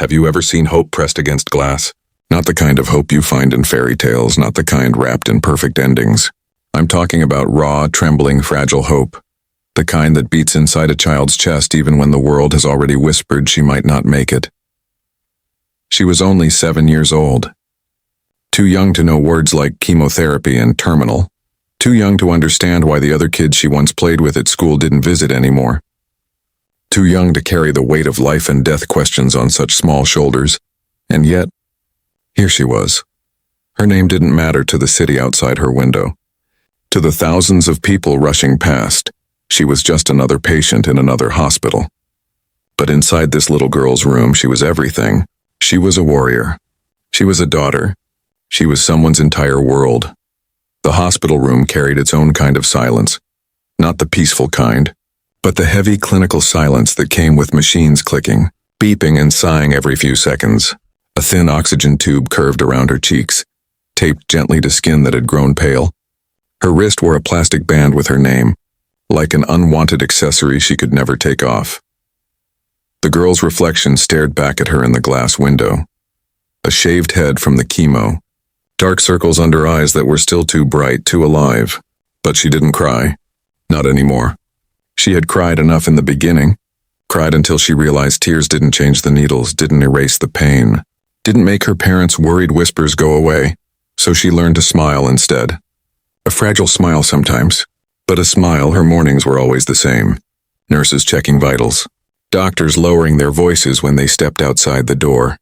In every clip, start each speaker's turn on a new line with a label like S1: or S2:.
S1: Have you ever seen hope pressed against glass? Not the kind of hope you find in fairy tales, not the kind wrapped in perfect endings. I'm talking about raw, trembling, fragile hope. The kind that beats inside a child's chest even when the world has already whispered she might not make it. She was only 7 years old. Too young to know words like chemotherapy and terminal. Too young to understand why the other kids she once played with at school didn't visit anymore. Too young to carry the weight of life and death questions on such small shoulders. And yet, here she was. Her name didn't matter to the city outside her window. To the thousands of people rushing past, she was just another patient in another hospital. But inside this little girl's room, she was everything. She was a warrior. She was a daughter. She was someone's entire world. The hospital room carried its own kind of silence. Not the peaceful kind, but the heavy clinical silence that came with machines clicking, beeping and sighing every few seconds. A thin oxygen tube curved around her cheeks, taped gently to skin that had grown pale. Her wrist wore a plastic band with her name, like an unwanted accessory she could never take off. The girl's reflection stared back at her in the glass window. A shaved head from the chemo, dark circles under eyes that were still too bright, too alive. But she didn't cry. Not anymore. She had cried enough in the beginning, cried until she realized tears didn't change the needles, didn't erase the pain, didn't make her parents' worried whispers go away, so she learned to smile instead. A fragile smile sometimes, but a smile her mornings were always the same. Nurses checking vitals, doctors lowering their voices when they stepped outside the door.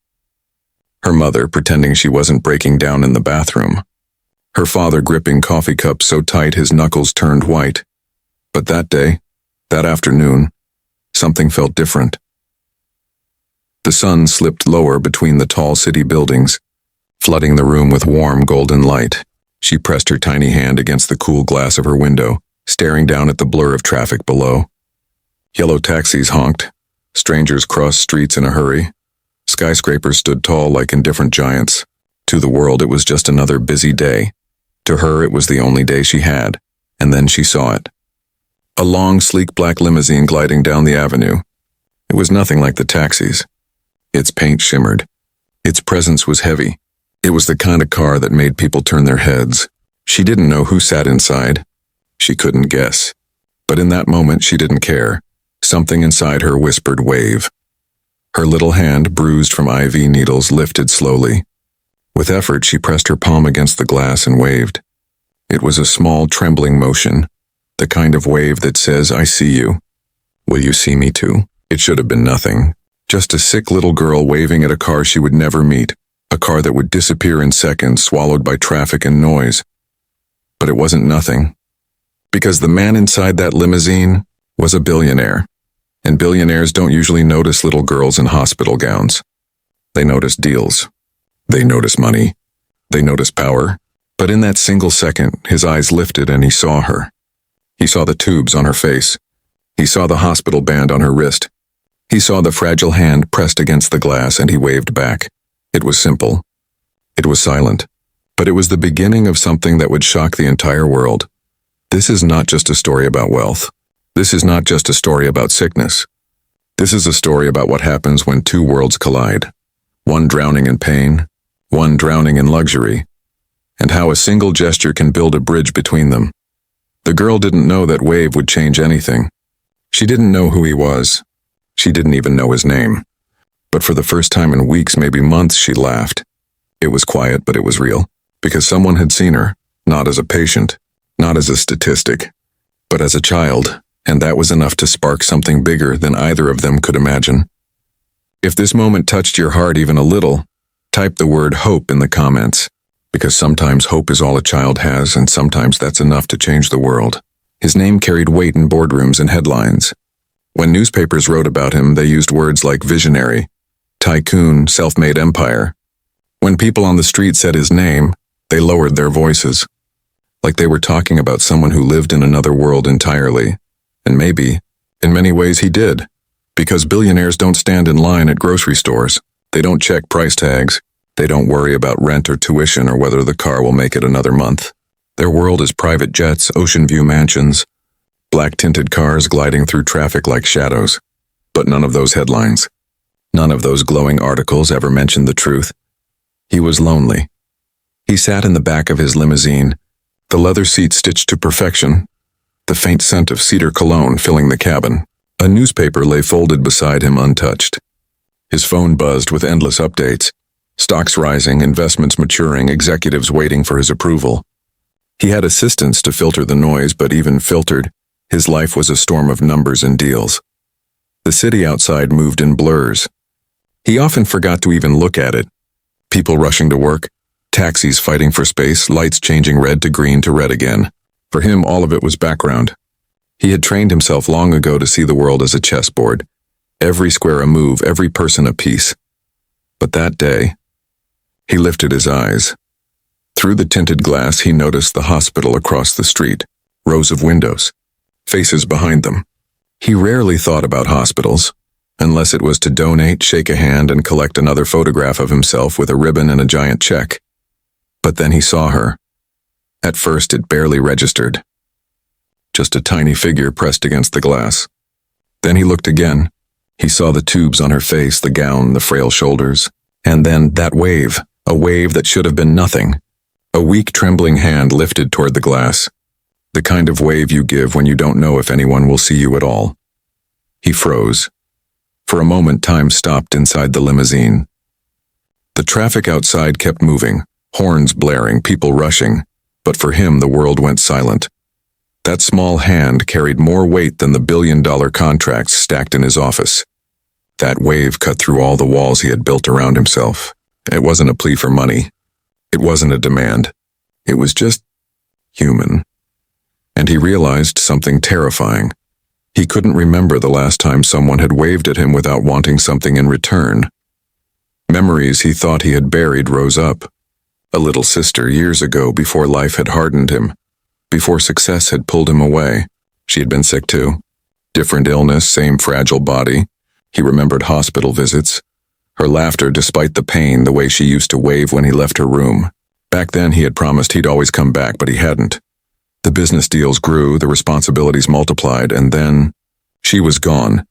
S1: Her mother pretending she wasn't breaking down in the bathroom. Her father gripping coffee cups so tight his knuckles turned white. But that day, that afternoon, something felt different. The sun slipped lower between the tall city buildings, flooding the room with warm golden light. She pressed her tiny hand against the cool glass of her window, staring down at the blur of traffic below. Yellow taxis honked. Strangers crossed streets in a hurry. Skyscrapers stood tall like indifferent giants. To the world, it was just another busy day. To her, it was the only day she had, and then she saw it. A long, sleek black limousine gliding down the avenue. It was nothing like the taxis. Its paint shimmered. Its presence was heavy. It was the kind of car that made people turn their heads. She didn't know who sat inside. She couldn't guess. But in that moment, she didn't care. Something inside her whispered wave. Her little hand, bruised from IV needles, lifted slowly. With effort, she pressed her palm against the glass and waved. It was a small, trembling motion, the kind of wave that says, "I see you. Will you see me too?" It should have been nothing. Just a sick little girl waving at a car she would never meet, a car that would disappear in seconds, swallowed by traffic and noise. But it wasn't nothing. Because the man inside that limousine was a billionaire. And billionaires don't usually notice little girls in hospital gowns. They notice deals. They notice money. They notice power. But in that single second, his eyes lifted and he saw her. He saw the tubes on her face. He saw the hospital band on her wrist. He saw the fragile hand pressed against the glass and he waved back. It was simple. It was silent. But it was the beginning of something that would shock the entire world. This is not just a story about wealth. This is not just a story about sickness. This is a story about what happens when two worlds collide. One drowning in pain, one drowning in luxury, and how a single gesture can build a bridge between them. The girl didn't know that wave would change anything. She didn't know who he was. She didn't even know his name. But for the first time in weeks, maybe months, she laughed. It was quiet, but it was real, because someone had seen her, not as a patient, not as a statistic, but as a child, and that was enough to spark something bigger than either of them could imagine. If this moment touched your heart even a little, type the word hope in the comments, because sometimes hope is all a child has, and sometimes that's enough to change the world. His name carried weight in boardrooms and headlines. When newspapers wrote about him, they used words like visionary, tycoon, self-made empire. When people on the street said his name, they lowered their voices, like they were talking about someone who lived in another world entirely. And maybe, in many ways he did, because billionaires don't stand in line at grocery stores. They don't check price tags. They don't worry about rent or tuition or whether the car will make it another month. Their world is private jets, ocean view mansions, black-tinted cars gliding through traffic like shadows. But none of those headlines. None of those glowing articles ever mentioned the truth. He was lonely. He sat in the back of his limousine, the leather seat stitched to perfection, the faint scent of cedar cologne filling the cabin. A newspaper lay folded beside him untouched. His phone buzzed with endless updates. Stocks rising, investments maturing, executives waiting for his approval. He had assistants to filter the noise, but even filtered, his life was a storm of numbers and deals. The city outside moved in blurs. He often forgot to even look at it. People rushing to work, taxis fighting for space, lights changing red to green to red again. For him, all of it was background. He had trained himself long ago to see the world as a chessboard. Every square a move, every person a piece. But that day, he lifted his eyes. Through the tinted glass, he noticed the hospital across the street, rows of windows, faces behind them. He rarely thought about hospitals, unless it was to donate, shake a hand, and collect another photograph of himself with a ribbon and a giant check. But then he saw her. At first, it barely registered. Just a tiny figure pressed against the glass. Then he looked again. He saw the tubes on her face, the gown, the frail shoulders. And then that wave, a wave that should have been nothing. A weak, trembling hand lifted toward the glass. The kind of wave you give when you don't know if anyone will see you at all. He froze. For a moment, time stopped inside the limousine. The traffic outside kept moving, horns blaring, people rushing. But for him, the world went silent. That small hand carried more weight than the billion-dollar contracts stacked in his office. That wave cut through all the walls he had built around himself. It wasn't a plea for money. It wasn't a demand. It was just human. And he realized something terrifying. He couldn't remember the last time someone had waved at him without wanting something in return. Memories he thought he had buried rose up. A little sister years ago, before life had hardened him, before success had pulled him away. She had been sick too. Different illness, same fragile body. He remembered hospital visits. Her laughter despite the pain, the way she used to wave when he left her room. Back then he had promised he'd always come back, but he hadn't. The business deals grew, the responsibilities multiplied, and then she was gone.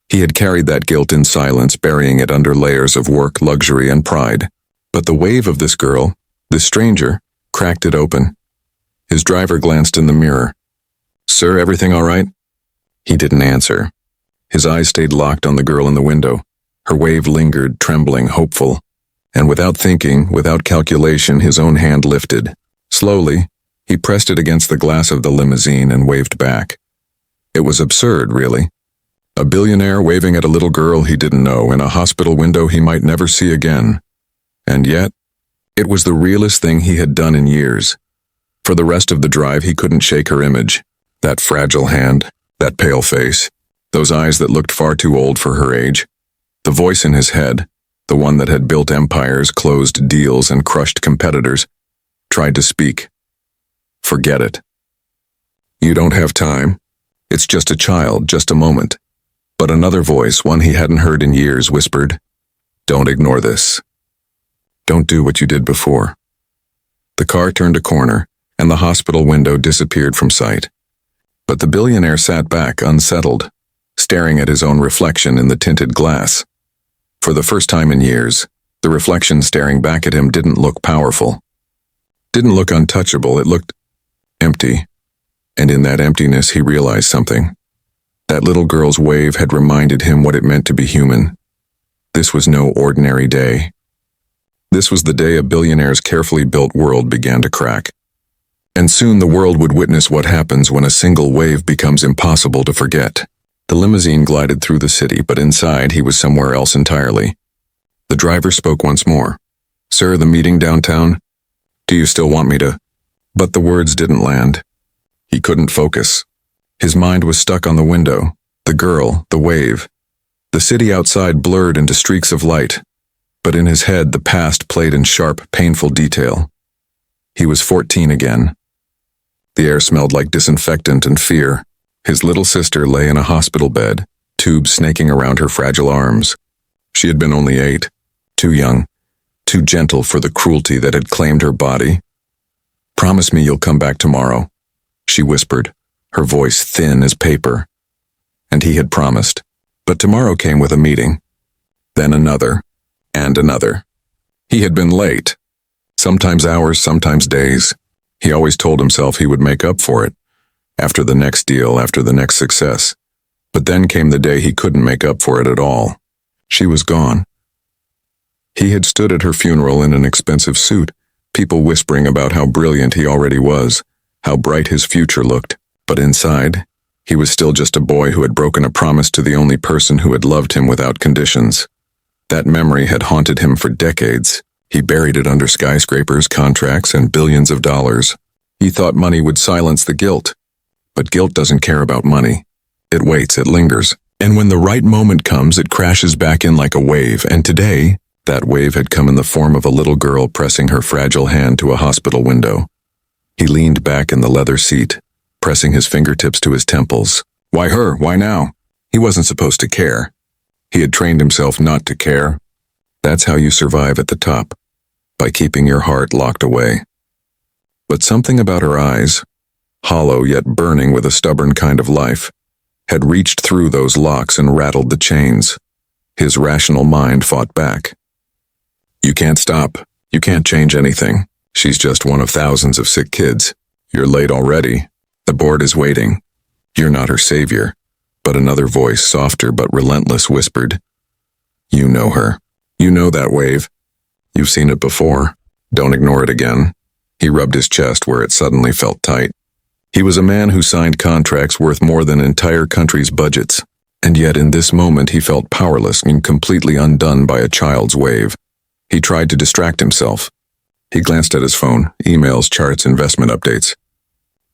S1: He had carried that guilt in silence, burying it under layers of work, luxury, and pride. But the wave of this girl, this stranger, cracked it open. His driver glanced in the mirror. "Sir, everything all right?" He didn't answer. His eyes stayed locked on the girl in the window. Her wave lingered, trembling, hopeful. And without thinking, without calculation, his own hand lifted. Slowly, he pressed it against the glass of the limousine and waved back. It was absurd, really. A billionaire waving at a little girl he didn't know in a hospital window he might never see again. And yet, it was the realest thing he had done in years. For the rest of the drive, he couldn't shake her image. That fragile hand, that pale face, those eyes that looked far too old for her age. The voice in his head, the one that had built empires, closed deals, and crushed competitors, tried to speak. Forget it. You don't have time. It's just a child, just a moment. But another voice, one he hadn't heard in years, whispered, "Don't ignore this. Don't do what you did before." The car turned a corner, and the hospital window disappeared from sight. But the billionaire sat back, unsettled, staring at his own reflection in the tinted glass. For the first time in years, the reflection staring back at him didn't look powerful. Didn't look untouchable, it looked empty. And in that emptiness, he realized something. That little girl's wave had reminded him what it meant to be human. This was no ordinary day. This was the day a billionaire's carefully built world began to crack. And soon the world would witness what happens when a single wave becomes impossible to forget. The limousine glided through the city, but inside he was somewhere else entirely. The driver spoke once more. "Sir, the meeting downtown? Do you still want me to?" But the words didn't land. He couldn't focus. His mind was stuck on the window, the girl, the wave. The city outside blurred into streaks of light, but in his head the past played in sharp, painful detail. He was 14 again. The air smelled like disinfectant and fear. His little sister lay in a hospital bed, tubes snaking around her fragile arms. She had been only 8, too young, too gentle for the cruelty that had claimed her body. "Promise me you'll come back tomorrow," she whispered, her voice thin as paper. And he had promised. But tomorrow came with a meeting. Then another, and another. He had been late. Sometimes hours, sometimes days. He always told himself he would make up for it, after the next deal, after the next success. But then came the day he couldn't make up for it at all. She was gone. He had stood at her funeral in an expensive suit, people whispering about how brilliant he already was, how bright his future looked. But inside, he was still just a boy who had broken a promise to the only person who had loved him without conditions. That memory had haunted him for decades. He buried it under skyscrapers, contracts, and billions of dollars. He thought money would silence the guilt. But guilt doesn't care about money. It waits, it lingers. And when the right moment comes, it crashes back in like a wave. And today, that wave had come in the form of a little girl pressing her fragile hand to a hospital window. He leaned back in the leather seat, pressing his fingertips to his temples. Why her? Why now? He wasn't supposed to care. He had trained himself not to care. That's how you survive at the top, by keeping your heart locked away. But something about her eyes, hollow yet burning with a stubborn kind of life, had reached through those locks and rattled the chains. His rational mind fought back. You can't stop. You can't change anything. She's just one of thousands of sick kids. You're late already. The board is waiting. You're not her savior. But another voice, softer but relentless, whispered, You know her. You know that wave. You've seen it before. Don't ignore it again. He rubbed his chest where it suddenly felt tight. He was a man who signed contracts worth more than entire countries' budgets, and yet in this moment he felt powerless and completely undone by a child's wave. He tried to distract himself. He glanced at his phone, emails, charts, investment updates.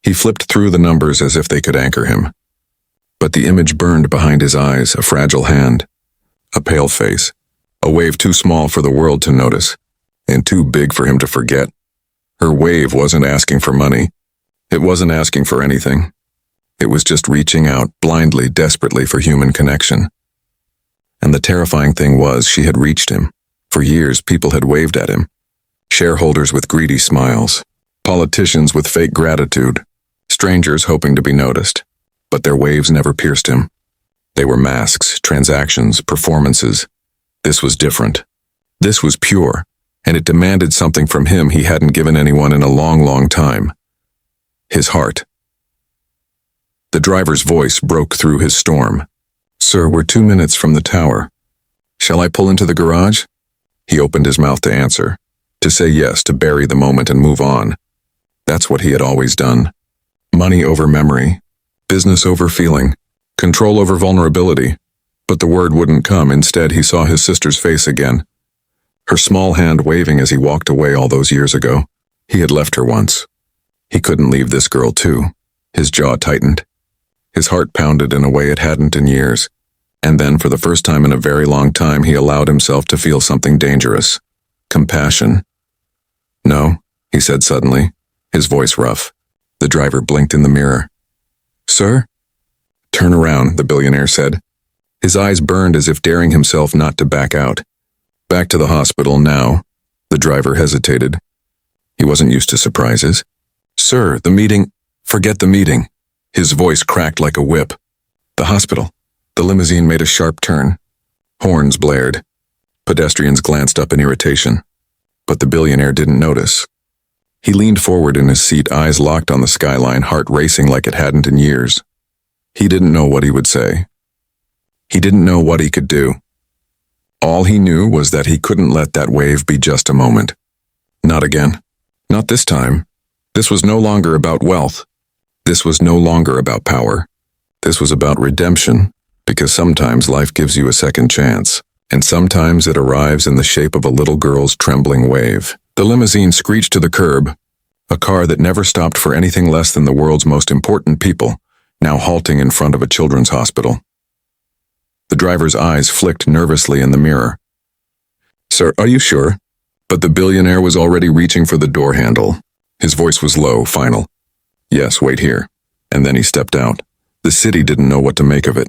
S1: He flipped through the numbers as if they could anchor him. But the image burned behind his eyes, a fragile hand, a pale face, a wave too small for the world to notice, and too big for him to forget. Her wave wasn't asking for money. It wasn't asking for anything. It was just reaching out, blindly, desperately for human connection. And the terrifying thing was she had reached him. For years, people had waved at him. Shareholders with greedy smiles, politicians with fake gratitude, strangers hoping to be noticed. But their waves never pierced him. They were masks, transactions, performances. This was different. This was pure, and it demanded something from him he hadn't given anyone in a long, long time. His heart. The driver's voice broke through his storm. Sir, we're 2 minutes from the tower. Shall I pull into the garage? He opened his mouth to answer, to say yes, to bury the moment and move on. That's what he had always done. Money over memory. Business over feeling, control over vulnerability. But the word wouldn't come. Instead, he saw his sister's face again, her small hand waving as he walked away all those years ago. He had left her once. He couldn't leave this girl too. His jaw tightened. His heart pounded in a way it hadn't in years. And then, for the first time in a very long time, he allowed himself to feel something dangerous. Compassion. No, he said suddenly, his voice rough. The driver blinked in the mirror. Sir? Turn around, the billionaire said. His eyes burned as if daring himself not to back out. Back to the hospital now. The driver hesitated. He wasn't used to surprises. Sir, the meeting. Forget the meeting. His voice cracked like a whip. The hospital. The limousine made a sharp turn. Horns blared. Pedestrians glanced up in irritation. But the billionaire didn't notice. He leaned forward in his seat, eyes locked on the skyline, heart racing like it hadn't in years. He didn't know what he would say. He didn't know what he could do. All he knew was that he couldn't let that wave be just a moment. Not again. Not this time. This was no longer about wealth. This was no longer about power. This was about redemption, because sometimes life gives you a second chance, and sometimes it arrives in the shape of a little girl's trembling wave. The limousine screeched to the curb, a car that never stopped for anything less than the world's most important people, now halting in front of a children's hospital. The driver's eyes flicked nervously in the mirror. Sir, are you sure? But the billionaire was already reaching for the door handle. His voice was low, final. Yes, wait here. And then he stepped out. The city didn't know what to make of it.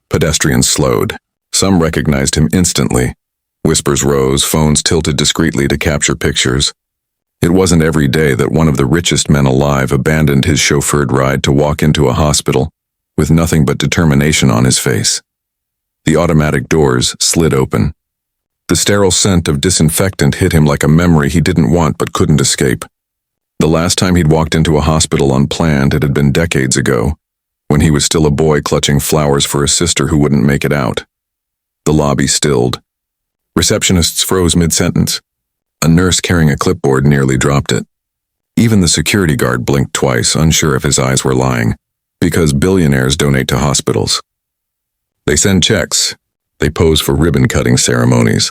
S1: Pedestrians slowed. Some recognized him instantly. Whispers rose, phones tilted discreetly to capture pictures. It wasn't every day that one of the richest men alive abandoned his chauffeured ride to walk into a hospital with nothing but determination on his face. The automatic doors slid open. The sterile scent of disinfectant hit him like a memory he didn't want but couldn't escape. The last time he'd walked into a hospital unplanned, it had been decades ago, when he was still a boy clutching flowers for a sister who wouldn't make it out. The lobby stilled. Receptionists froze mid-sentence. A nurse carrying a clipboard nearly dropped it. Even the security guard blinked twice, unsure if his eyes were lying, because billionaires donate to hospitals. They send checks. They pose for ribbon-cutting ceremonies.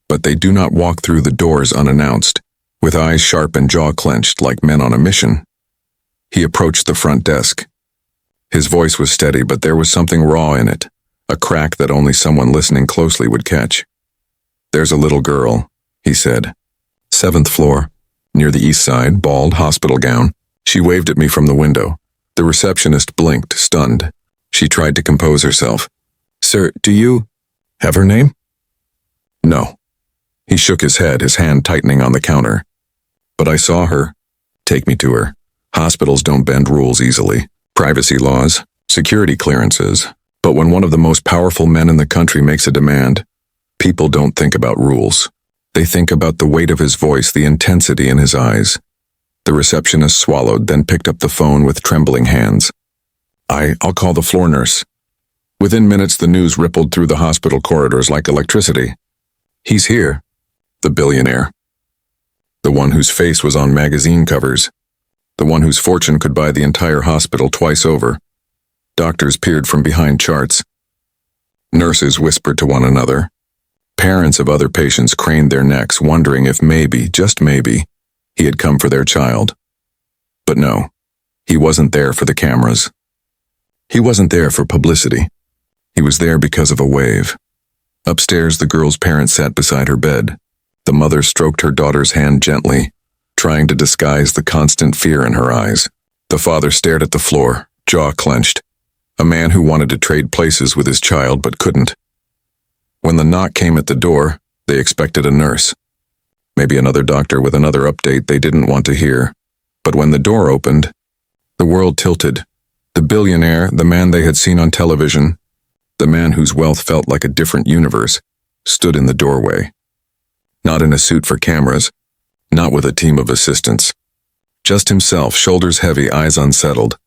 S1: But they do not walk through the doors unannounced, with eyes sharp and jaw clenched like men on a mission. He approached the front desk. His voice was steady, but there was something raw in it, a crack that only someone listening closely would catch. "There's a little girl," he said. "7th floor, near the east side, bald, hospital gown." She waved at me from the window. The receptionist blinked, stunned. She tried to compose herself. "Sir, do you have her name?" "No." He shook his head, his hand tightening on the counter. "But I saw her. Take me to her. Hospitals don't bend rules easily. Privacy laws, security clearances. But when one of the most powerful men in the country makes a demand, people don't think about rules. They think about the weight of his voice, the intensity in his eyes." The receptionist swallowed, then picked up the phone with trembling hands. I'll call the floor nurse." Within minutes, the news rippled through the hospital corridors like electricity. "He's here." The billionaire. The one whose face was on magazine covers. The one whose fortune could buy the entire hospital twice over. Doctors peered from behind charts. Nurses whispered to one another. Parents of other patients craned their necks, wondering if maybe, just maybe, he had come for their child. But no, he wasn't there for the cameras. He wasn't there for publicity. He was there because of a wave. Upstairs, the girl's parents sat beside her bed. The mother stroked her daughter's hand gently, trying to disguise the constant fear in her eyes. The father stared at the floor, jaw clenched. A man who wanted to trade places with his child but couldn't. When the knock came at the door, they expected a nurse. Maybe another doctor with another update they didn't want to hear. But when the door opened, the world tilted. The billionaire, the man they had seen on television, the man whose wealth felt like a different universe, stood in the doorway. Not in a suit for cameras, not with a team of assistants. Just himself, shoulders heavy, eyes unsettled.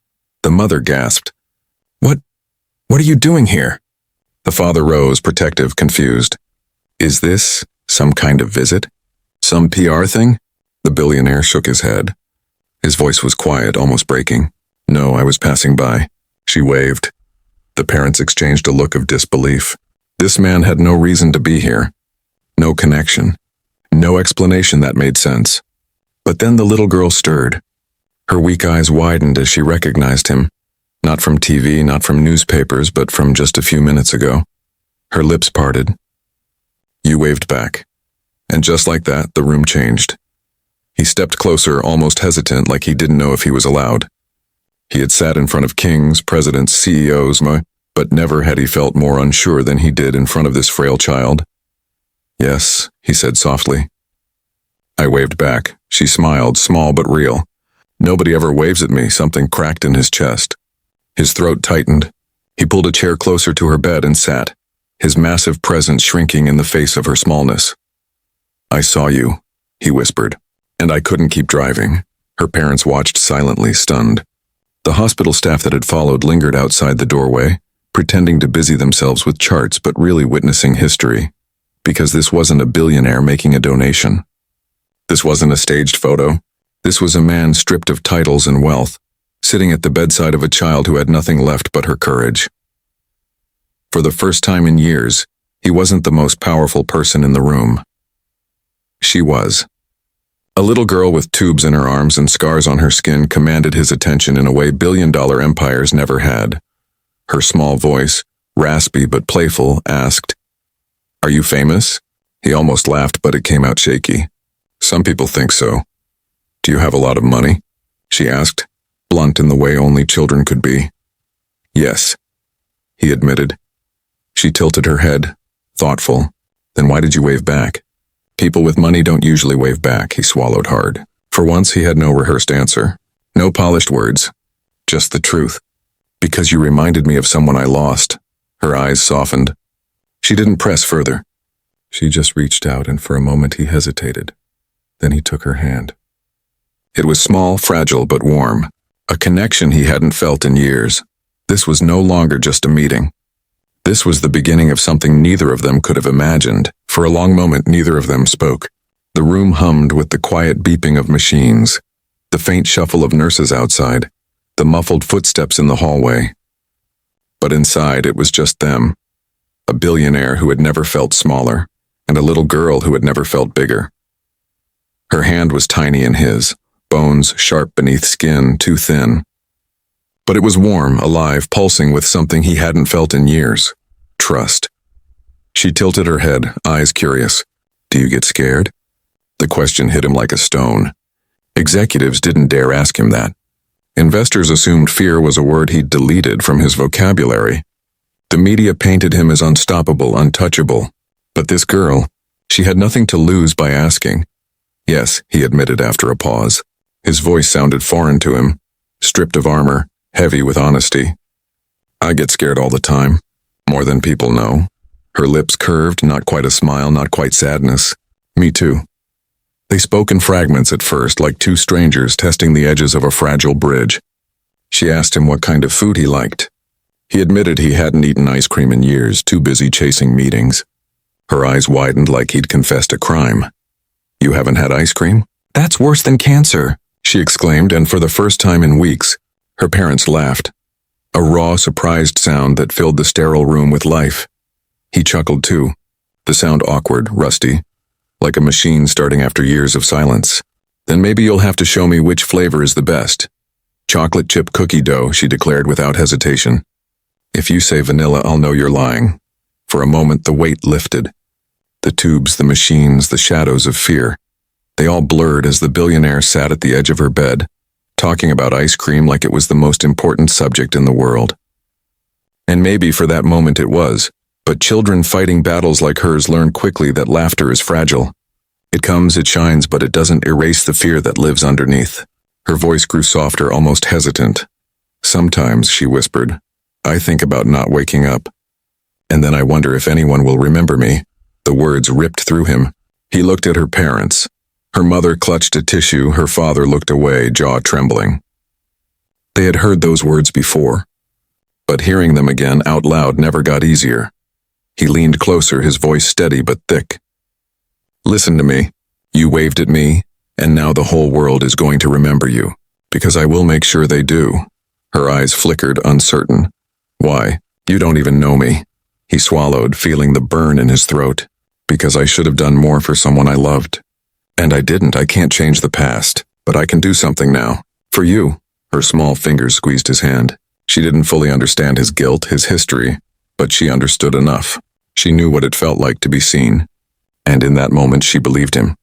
S1: The mother gasped. What are you doing here?" The father rose, protective, confused. "Is this some kind of visit? Some PR thing?" The billionaire shook his head. His voice was quiet, almost breaking. "No, I was passing by." She waved. The parents exchanged a look of disbelief. This man had no reason to be here. No connection. No explanation that made sense. But then the little girl stirred. Her weak eyes widened as she recognized him. Not from TV, not from newspapers, but from just a few minutes ago. Her lips parted. "You waved back." And just like that, the room changed. He stepped closer, almost hesitant, like he didn't know if he was allowed. He had sat in front of kings, presidents, CEOs, but never had he felt more unsure than he did in front of this frail child. "Yes," he said softly. I waved back. She smiled, small but real. "Nobody ever waves at me." Something cracked in his chest. His throat tightened. He pulled a chair closer to her bed and sat, his massive presence shrinking in the face of her smallness. "I saw you," he whispered, "and I couldn't keep driving." Her parents watched silently, stunned. The hospital staff that had followed lingered outside the doorway, pretending to busy themselves with charts but really witnessing history, because this wasn't a billionaire making a donation. This wasn't a staged photo. This was a man stripped of titles and wealth, sitting at the bedside of a child who had nothing left but her courage. For the first time in years, he wasn't the most powerful person in the room. She was. A little girl with tubes in her arms and scars on her skin commanded his attention in a way billion-dollar empires never had. Her small voice, raspy but playful, asked, "Are you famous?" He almost laughed, but it came out shaky. "Some people think so." "Do you have a lot of money?" she asked, blunt in the way only children could be. "Yes," he admitted. She tilted her head, thoughtful. "Then why did you wave back?" "People with money don't usually wave back," he swallowed hard. For once he had no rehearsed answer. No polished words. Just the truth. "Because you reminded me of someone I lost." Her eyes softened. She didn't press further. She just reached out, and for a moment he hesitated. Then he took her hand. It was small, fragile, but warm. A connection he hadn't felt in years. This was no longer just a meeting. This was the beginning of something neither of them could have imagined. For a long moment, neither of them spoke. The room hummed with the quiet beeping of machines, the faint shuffle of nurses outside, the muffled footsteps in the hallway. But inside, it was just them. A billionaire who had never felt smaller, and a little girl who had never felt bigger. Her hand was tiny in his, bones sharp beneath skin, too thin. But it was warm, alive, pulsing with something he hadn't felt in years. Trust. She tilted her head, eyes curious. "Do you get scared?" The question hit him like a stone. Executives didn't dare ask him that. Investors assumed fear was a word he'd deleted from his vocabulary. The media painted him as unstoppable, untouchable. But this girl, she had nothing to lose by asking. "Yes," he admitted after a pause. His voice sounded foreign to him, stripped of armor, heavy with honesty. "I get scared all the time, more than people know." Her lips curved, not quite a smile, not quite sadness. "Me too." They spoke in fragments at first, like two strangers testing the edges of a fragile bridge. She asked him what kind of food he liked. He admitted he hadn't eaten ice cream in years, too busy chasing meetings. Her eyes widened like he'd confessed a crime. "You haven't had ice cream? That's worse than cancer," she exclaimed, and for the first time in weeks, her parents laughed. A raw, surprised sound that filled the sterile room with life. He chuckled too, the sound awkward, rusty, like a machine starting after years of silence. "Then maybe you'll have to show me which flavor is the best." "Chocolate chip cookie dough," she declared without hesitation. "If you say vanilla, I'll know you're lying." For a moment, the weight lifted. The tubes, the machines, the shadows of fear. They all blurred as the billionaire sat at the edge of her bed, talking about ice cream like it was the most important subject in the world. And maybe for that moment it was, but children fighting battles like hers learn quickly that laughter is fragile. It comes, it shines, but it doesn't erase the fear that lives underneath. Her voice grew softer, almost hesitant. "Sometimes," she whispered, "I think about not waking up. And then I wonder if anyone will remember me." The words ripped through him. He looked at her parents. Her mother clutched a tissue, her father looked away, jaw trembling. They had heard those words before, but hearing them again out loud never got easier. He leaned closer, his voice steady but thick. "Listen to me. You waved at me, and now the whole world is going to remember you, because I will make sure they do." Her eyes flickered, uncertain. "Why? You don't even know me." He swallowed, feeling the burn in his throat. "Because I should have done more for someone I loved. And I didn't. I can't change the past, but I can do something now. For you." Her small fingers squeezed his hand. She didn't fully understand his guilt, his history, but she understood enough. She knew what it felt like to be seen. And in that moment, she believed him.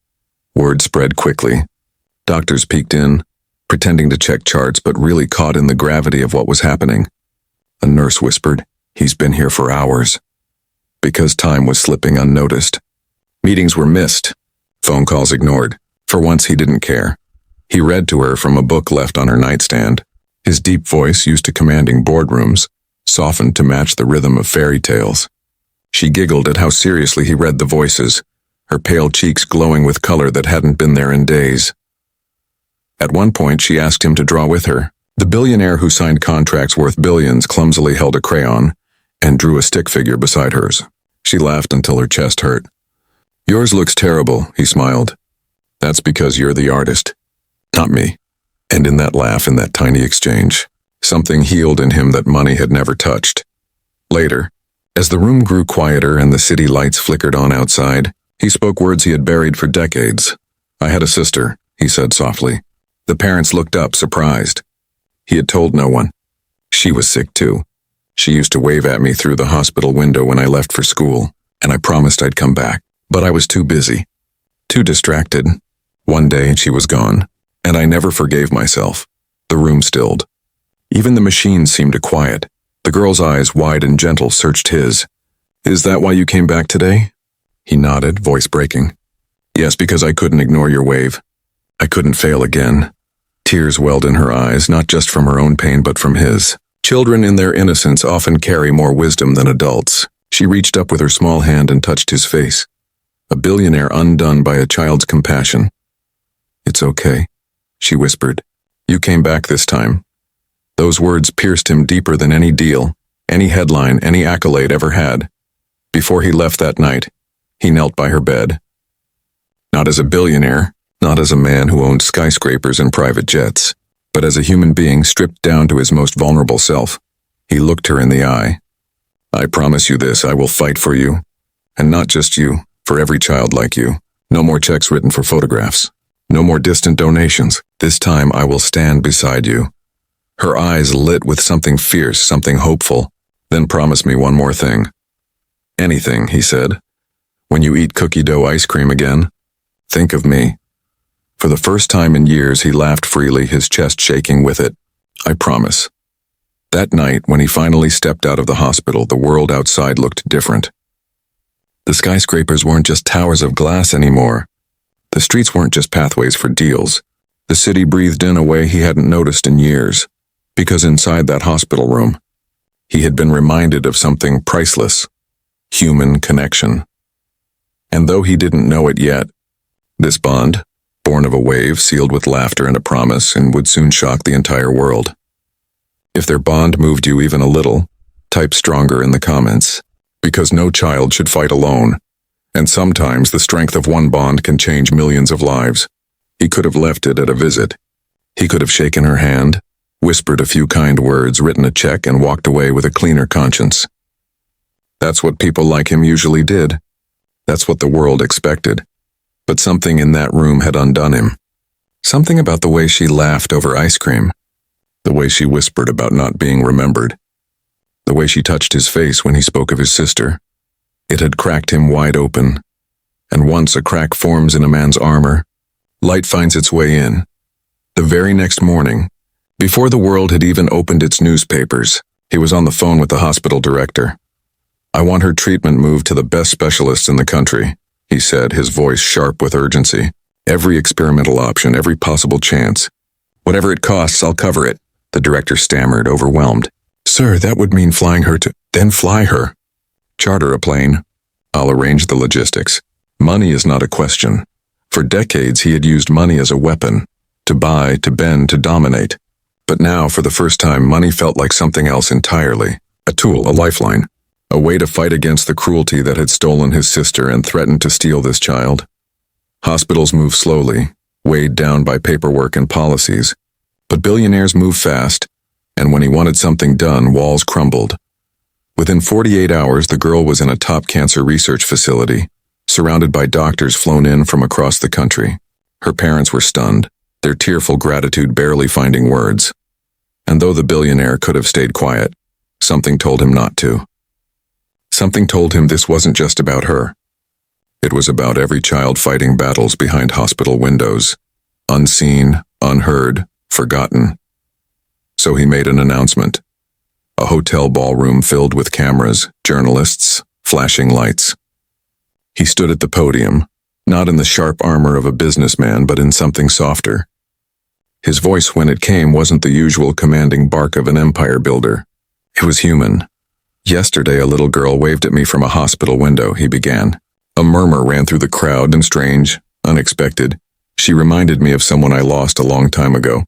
S1: Word spread quickly. Doctors peeked in, pretending to check charts, but really caught in the gravity of what was happening. A nurse whispered, "He's been here for hours." Because time was slipping unnoticed. Meetings were missed. Phone calls ignored. For once, he didn't care. He read to her from a book left on her nightstand. His deep voice, used to commanding boardrooms, softened to match the rhythm of fairy tales. She giggled at how seriously he read the voices, her pale cheeks glowing with color that hadn't been there in days. At one point, she asked him to draw with her. The billionaire who signed contracts worth billions clumsily held a crayon and drew a stick figure beside hers. She laughed until her chest hurt. "Yours looks terrible," he smiled. "That's because you're the artist, not me." And in that laugh, in that tiny exchange, something healed in him that money had never touched. Later, as the room grew quieter and the city lights flickered on outside, he spoke words he had buried for decades. "I had a sister," he said softly. The parents looked up, surprised. He had told no one. She was sick too. She used to wave at me through the hospital window when I left for school, and I promised I'd come back. But I was too busy, too distracted. One day she was gone, and I never forgave myself. The room stilled. Even the machines seemed to quiet. The girl's eyes, wide and gentle, searched his. "Is that why you came back today?" He nodded, voice breaking. "Yes, because I couldn't ignore your wave. I couldn't fail again." Tears welled in her eyes, not just from her own pain but from his. Children in their innocence often carry more wisdom than adults. She reached up with her small hand and touched his face. A billionaire undone by a child's compassion. "It's okay," she whispered. "You came back this time." Those words pierced him deeper than any deal, any headline, any accolade ever had. Before he left that night, he knelt by her bed. Not as a billionaire, not as a man who owned skyscrapers and private jets, but as a human being stripped down to his most vulnerable self. He looked her in the eye. "I promise you this, I will fight for you. And not just you, for every child like you. No more checks written for photographs. No more distant donations. This time I will stand beside you." Her eyes lit with something fierce, something hopeful. "Then promise me one more thing." "Anything," he said. "When you eat cookie dough ice cream again, think of me." For the first time in years, he laughed freely, his chest shaking with it. "I promise." That night, when he finally stepped out of the hospital, the world outside looked different. The skyscrapers weren't just towers of glass anymore. The streets weren't just pathways for deals. The city breathed in a way he hadn't noticed in years, because inside that hospital room, he had been reminded of something priceless: human connection. And though he didn't know it yet, this bond, born of a wave sealed with laughter and a promise, and would soon shock the entire world. If their bond moved you even a little, type stronger in the comments, because no child should fight alone. And sometimes the strength of one bond can change millions of lives. He could have left it at a visit. He could have shaken her hand, whispered a few kind words, written a check, and walked away with a cleaner conscience. That's what people like him usually did. That's what the world expected. But something in that room had undone him. Something about the way she laughed over ice cream. The way she whispered about not being remembered. The way she touched his face when he spoke of his sister. It had cracked him wide open. And once a crack forms in a man's armor, light finds its way in. The very next morning, before the world had even opened its newspapers, he was on the phone with the hospital director. "I want her treatment moved to the best specialists in the country," he said, his voice sharp with urgency. "Every experimental option, every possible chance. Whatever it costs, I'll cover it," the director stammered, overwhelmed. "Sir, that would mean flying her to—" "Then fly her. Charter a plane. I'll arrange the logistics. Money is not a question." For decades, he had used money as a weapon, to buy, to bend, to dominate. But now, for the first time, money felt like something else entirely. A tool, a lifeline. A way to fight against the cruelty that had stolen his sister and threatened to steal this child. Hospitals move slowly, weighed down by paperwork and policies. But billionaires move fast, and when he wanted something done, walls crumbled. Within 48 hours, the girl was in a top cancer research facility, surrounded by doctors flown in from across the country. Her parents were stunned, their tearful gratitude barely finding words. And though the billionaire could have stayed quiet, something told him not to. Something told him this wasn't just about her. It was about every child fighting battles behind hospital windows, unseen, unheard, forgotten. So he made an announcement. A hotel ballroom filled with cameras, journalists, flashing lights. He stood at the podium, not in the sharp armor of a businessman, but in something softer. His voice, when it came, wasn't the usual commanding bark of an empire builder. It was human. "Yesterday, a little girl waved at me from a hospital window," he began. A murmur ran through the crowd, and strange, unexpected. "She reminded me of someone I lost a long time ago.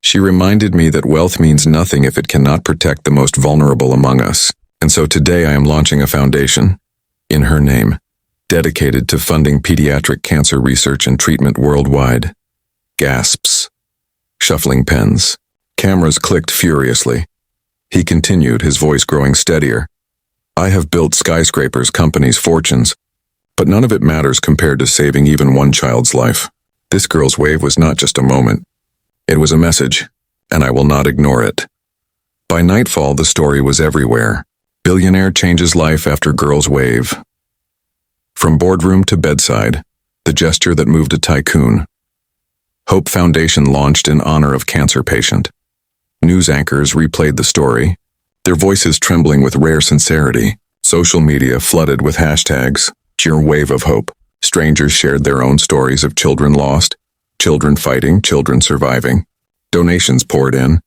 S1: She reminded me that wealth means nothing if it cannot protect the most vulnerable among us. And so today I am launching a foundation, in her name, dedicated to funding pediatric cancer research and treatment worldwide." Gasps. Shuffling pens. Cameras clicked furiously. He continued, his voice growing steadier. "I have built skyscrapers, companies, fortunes, but none of it matters compared to saving even one child's life. This girl's wave was not just a moment. It was a message, and I will not ignore it." By nightfall, the story was everywhere. Billionaire changes life after girl's wave. From boardroom to bedside, the gesture that moved a tycoon. Hope Foundation launched in honor of cancer patient. News anchors replayed the story, their voices trembling with rare sincerity. Social media flooded with hashtags, "Your Wave of Hope." Strangers shared their own stories of children lost, children fighting, children surviving. Donations poured in.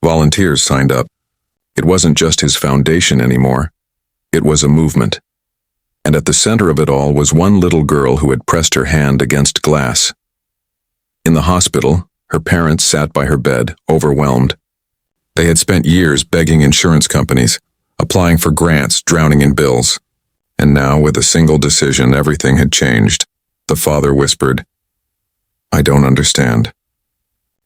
S1: Volunteers signed up. It wasn't just his foundation anymore. It was a movement. and at the center of it all was one little girl who had pressed her hand against glass. In the hospital, her parents sat by her bed, overwhelmed. They had spent years begging insurance companies, applying for grants, drowning in bills. And now, with a single decision, everything had changed. The father whispered, "I don't understand."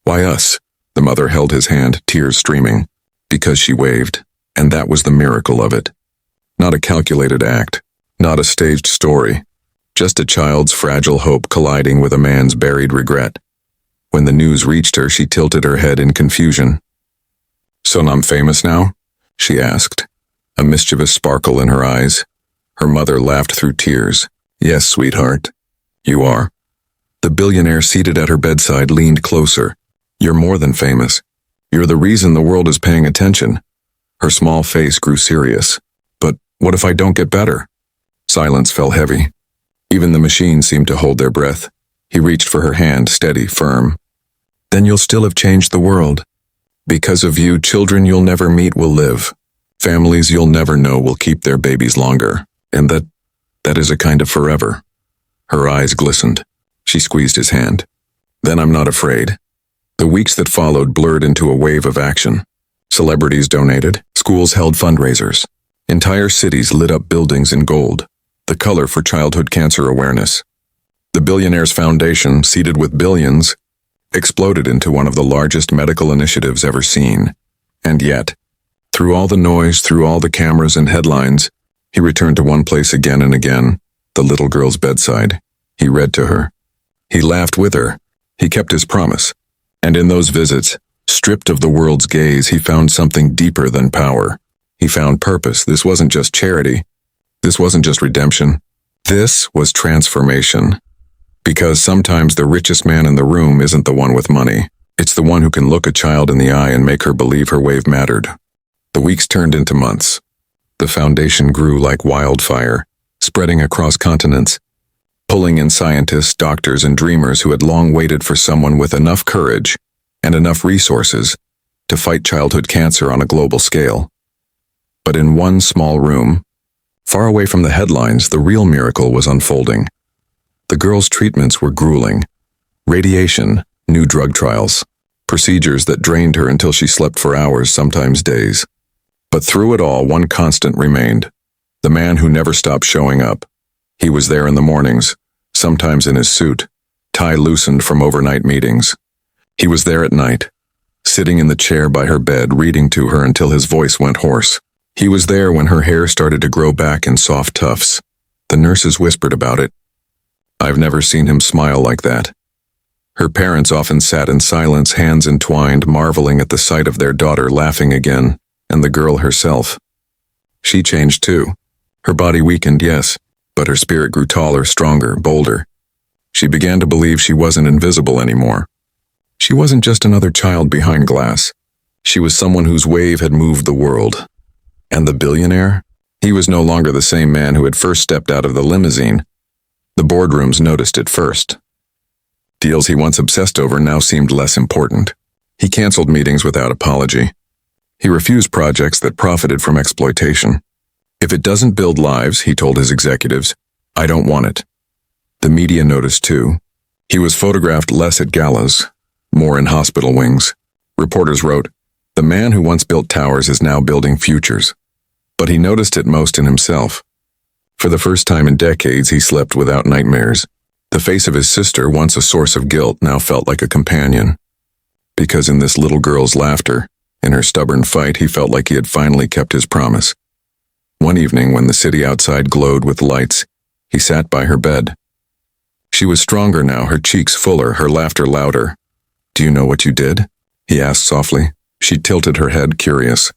S1: "Why us?" The mother held his hand, tears streaming. Because she waved, and that was the miracle of it. Not a calculated act, not a staged story, just a child's fragile hope colliding with a man's buried regret. When the news reached her, she tilted her head in confusion. "So I'm famous now?" she asked, a mischievous sparkle in her eyes. Her mother laughed through tears. "Yes, sweetheart, you are." The billionaire seated at her bedside leaned closer. "You're more than famous. You're the reason the world is paying attention." Her small face grew serious. "But what if I don't get better?" Silence fell heavy. Even the machines seemed to hold their breath. He reached for her hand, steady, firm. "Then you'll still have changed the world. Because of you, children you'll never meet will live. Families you'll never know will keep their babies longer. And that is a kind of forever." Her eyes glistened. She squeezed his hand. "Then I'm not afraid." The weeks that followed blurred into a wave of action. Celebrities donated, schools held fundraisers. Entire cities lit up buildings in gold, the color for childhood cancer awareness. The Billionaire's Foundation, seated with billions, exploded into one of the largest medical initiatives ever seen. And yet, through all the noise, through all the cameras and headlines, he returned to one place again and again, the little girl's bedside. He read to her. He laughed with her. He kept his promise. And in those visits, stripped of the world's gaze, he found something deeper than power. He found purpose. This wasn't just charity. This wasn't just redemption. This was transformation. Because sometimes the richest man in the room isn't the one with money. It's the one who can look a child in the eye and make her believe her wave mattered. The weeks turned into months. The foundation grew like wildfire, spreading across continents, pulling in scientists, doctors, and dreamers who had long waited for someone with enough courage and enough resources to fight childhood cancer on a global scale. But in one small room, far away from the headlines, the real miracle was unfolding. The girl's treatments were grueling. Radiation, new drug trials, procedures that drained her until she slept for hours, sometimes days. But through it all, one constant remained. The man who never stopped showing up. He was there in the mornings, sometimes in his suit, tie loosened from overnight meetings. He was there at night, sitting in the chair by her bed, reading to her until his voice went hoarse. He was there when her hair started to grow back in soft tufts. The nurses whispered about it. I've never seen him smile like that. Her parents often sat in silence, hands entwined, marveling at the sight of their daughter laughing again, and the girl herself. She changed too. Her body weakened, yes, but her spirit grew taller, stronger, bolder. She began to believe she wasn't invisible anymore. She wasn't just another child behind glass. She was someone whose wave had moved the world. And the billionaire? He was no longer the same man who had first stepped out of the limousine. The boardrooms noticed it first. Deals he once obsessed over now seemed less important. He canceled meetings without apology. He refused projects that profited from exploitation. If it doesn't build lives, he told his executives, I don't want it. The media noticed too. He was photographed less at galas, more in hospital wings. Reporters wrote, the man who once built towers is now building futures. But he noticed it most in himself. For the first time in decades, he slept without nightmares. The face of his sister, once a source of guilt, now felt like a companion. Because in this little girl's laughter, in her stubborn fight, he felt like he had finally kept his promise. One evening, when the city outside glowed with lights, he sat by her bed. She was stronger now, her cheeks fuller, her laughter louder. Do you know what you did? He asked softly. She tilted her head, curious.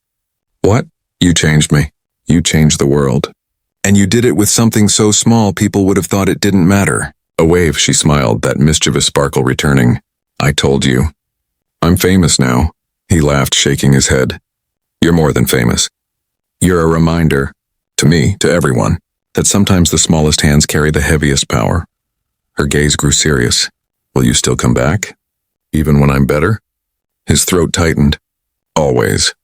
S1: What? You changed me. You changed the world. And you did it with something so small people would have thought it didn't matter. A wave, she smiled, that mischievous sparkle returning. I told you. I'm famous now. He laughed, shaking his head. You're more than famous. You're a reminder, to me, to everyone, that sometimes the smallest hands carry the heaviest power. Her gaze grew serious. Will you still come back? Even when I'm better? His throat tightened. Always.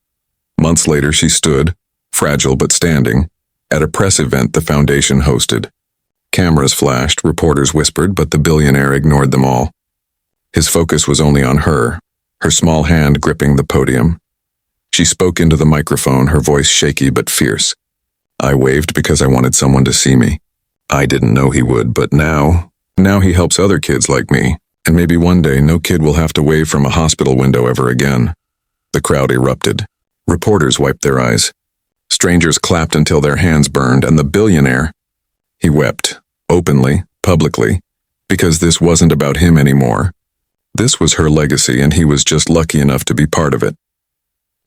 S1: Months later, she stood, fragile but standing, at a press event the foundation hosted. Cameras flashed, reporters whispered, but the billionaire ignored them all. His focus was only on her, her small hand gripping the podium. She spoke into the microphone, her voice shaky but fierce. I waved because I wanted someone to see me. I didn't know he would, but now he helps other kids like me, and maybe one day no kid will have to wave from a hospital window ever again. The crowd erupted. Reporters wiped their eyes. Strangers clapped until their hands burned, and the billionaire, he wept, openly, publicly, because this wasn't about him anymore. This was her legacy, and he was just lucky enough to be part of it.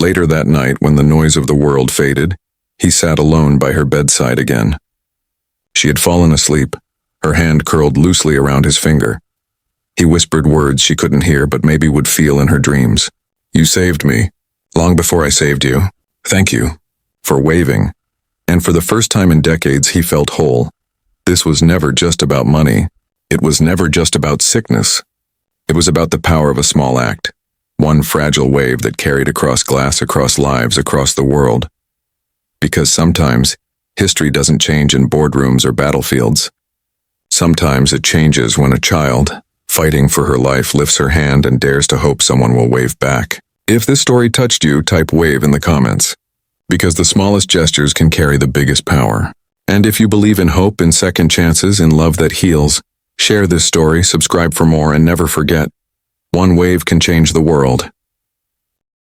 S1: Later that night, when the noise of the world faded, he sat alone by her bedside again. She had fallen asleep, her hand curled loosely around his finger. He whispered words she couldn't hear but maybe would feel in her dreams. You saved me, long before I saved you. Thank you, for waving. And for the first time in decades, he felt whole. This was never just about money. It was never just about sickness. It was about the power of a small act. One fragile wave that carried across glass, across lives, across the world. Because sometimes, history doesn't change in boardrooms or battlefields. Sometimes it changes when a child, fighting for her life, lifts her hand and dares to hope someone will wave back. If this story touched you, type wave in the comments. Because the smallest gestures can carry the biggest power. And if you believe in hope, in second chances, in love that heals, share this story, subscribe for more, and never forget, one wave can change the world.